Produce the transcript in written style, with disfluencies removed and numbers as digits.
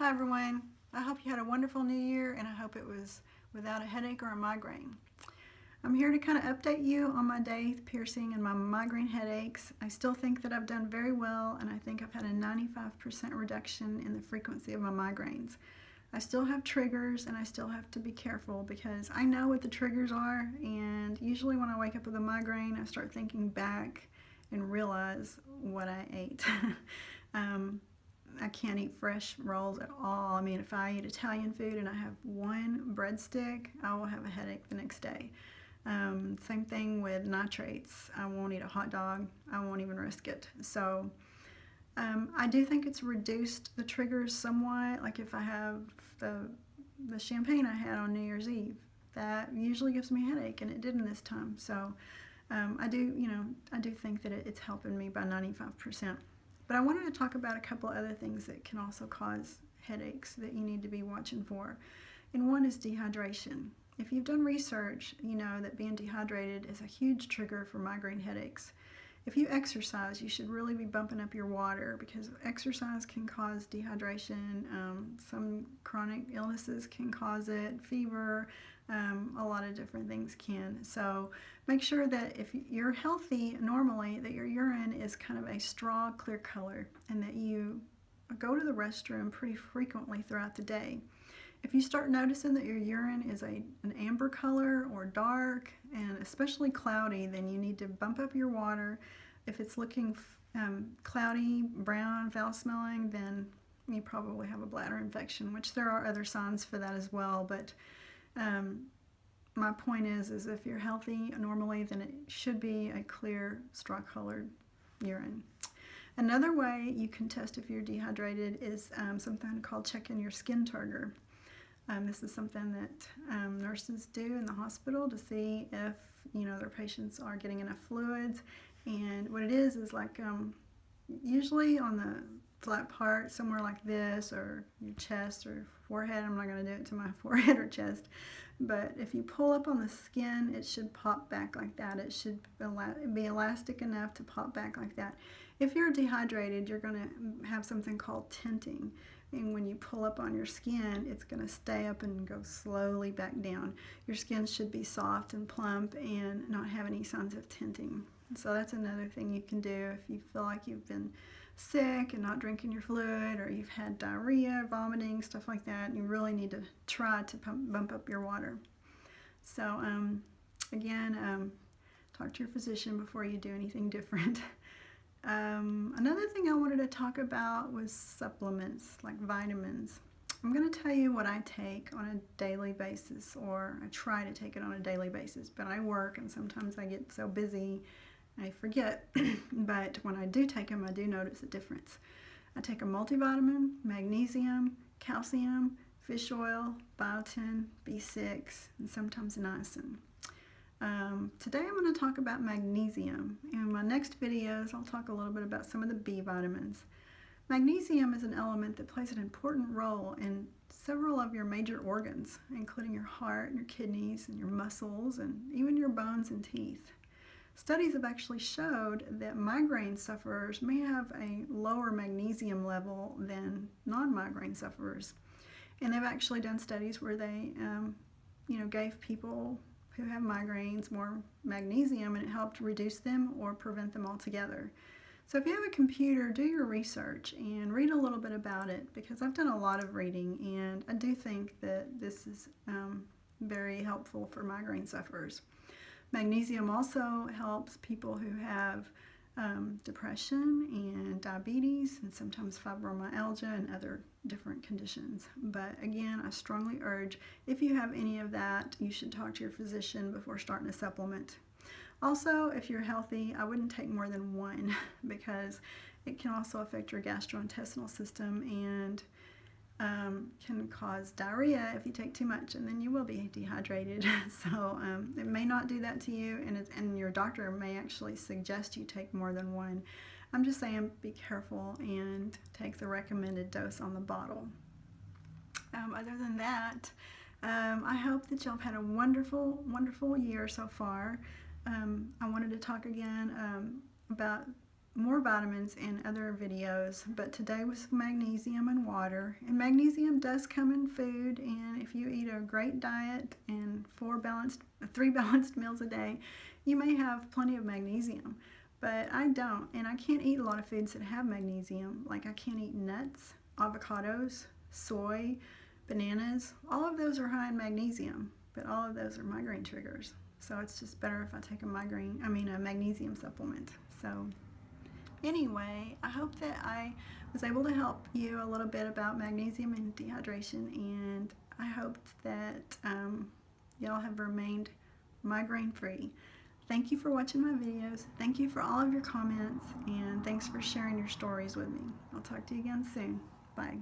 Hi everyone. I hope you had a wonderful new year and I hope it was without a headache or a migraine. I'm here to kind of update you on my Daith piercing and my migraine headaches. I still think that I've done very well and I think I've had a 95% reduction in the frequency of my migraines. I still have triggers and I still have to be careful because I know what the triggers are, and usually when I wake up with a migraine I start thinking back and realize what I ate. um, I can't eat fresh rolls at all. I mean, if I eat Italian food and I have one breadstick, I will have a headache the next day. Same thing with nitrates. I won't eat a hot dog. I won't even risk it. So I do think it's reduced the triggers somewhat. Like if I have the champagne I had on New Year's Eve, that usually gives me a headache, and it didn't this time. So I do think that it's helping me by 95%. But I wanted to talk about a couple other things that can also cause headaches that you need to be watching for. And one is dehydration. If you've done research, you know that being dehydrated is a huge trigger for migraine headaches. If you exercise, you should really be bumping up your water because exercise can cause dehydration. Some chronic illnesses can cause it, fever, a lot of different things can. So make sure that if you're healthy normally, that your urine is kind of a straw clear color and that you go to the restroom pretty frequently throughout the day. If you start noticing that your urine is an amber color or dark and especially cloudy, then you need to bump up your water. If it's looking cloudy, brown, foul smelling, then you probably have a bladder infection, which there are other signs for that as well. But my point is if you're healthy normally, then it should be a clear straw colored urine. Another way you can test if you're dehydrated is something called checking your skin turgor. This is something that nurses do in the hospital to see if their patients are getting enough fluids. And what it is like usually on the flat part, somewhere like this, or your chest or forehead. I'm not going to do it to my forehead or chest, but if you pull up on the skin, it should pop back like that. It should be elastic enough to pop back like that. If you're dehydrated, you're going to have something called tinting. And when you pull up on your skin, it's going to stay up and go slowly back down. Your skin should be soft and plump and not have any signs of tinting. So that's another thing you can do if you feel like you've been sick and not drinking your fluid, or you've had diarrhea, vomiting, stuff like that. You really need to try to bump up your water. So again, talk to your physician before you do anything different. Another thing I wanted to talk about was supplements like vitamins. I'm going to tell you what I take on a daily basis, or I try to take it on a daily basis, but I work and sometimes I get so busy I forget. But when I do take them, I do notice a difference. I take a multivitamin, magnesium, calcium, fish oil, biotin, B6, and sometimes niacin. Today I'm going to talk about magnesium. In my next videos, I'll talk a little bit about some of the B vitamins. Magnesium is an element that plays an important role in several of your major organs, including your heart and your kidneys and your muscles and even your bones and teeth. Studies have actually showed that migraine sufferers may have a lower magnesium level than non-migraine sufferers. And they've actually done studies where they gave people who have migraines more magnesium, and it helped reduce them or prevent them altogether. So if you have a computer, do your research and read a little bit about it, because I've done a lot of reading and I do think that this is very helpful for migraine sufferers. Magnesium also helps people who have depression and diabetes and sometimes fibromyalgia and other different conditions. But again, I strongly urge, if you have any of that, you should talk to your physician before starting a supplement. Also, if you're healthy, I wouldn't take more than one because it can also affect your gastrointestinal system and can cause diarrhea if you take too much, and then you will be dehydrated. So it may not do that to you, and your doctor may actually suggest you take more than one. I'm just saying be careful and take the recommended dose on the bottle. Other than that, I hope that y'all have had a wonderful, wonderful year so far. I wanted to talk again about more vitamins in other videos, but today was magnesium and water. And magnesium does come in food, and if you eat a great diet and 3 balanced meals a day, you may have plenty of magnesium. But I don't, and I can't eat a lot of foods that have magnesium. Like I can't eat nuts, avocados, soy, bananas. All of those are high in magnesium, but all of those are migraine triggers. So it's just better if I take a magnesium supplement. So anyway, I hope that I was able to help you a little bit about magnesium and dehydration, and I hope that y'all have remained migraine free. Thank you for watching my videos. Thank you for all of your comments, and thanks for sharing your stories with me. I'll talk to you again soon. Bye.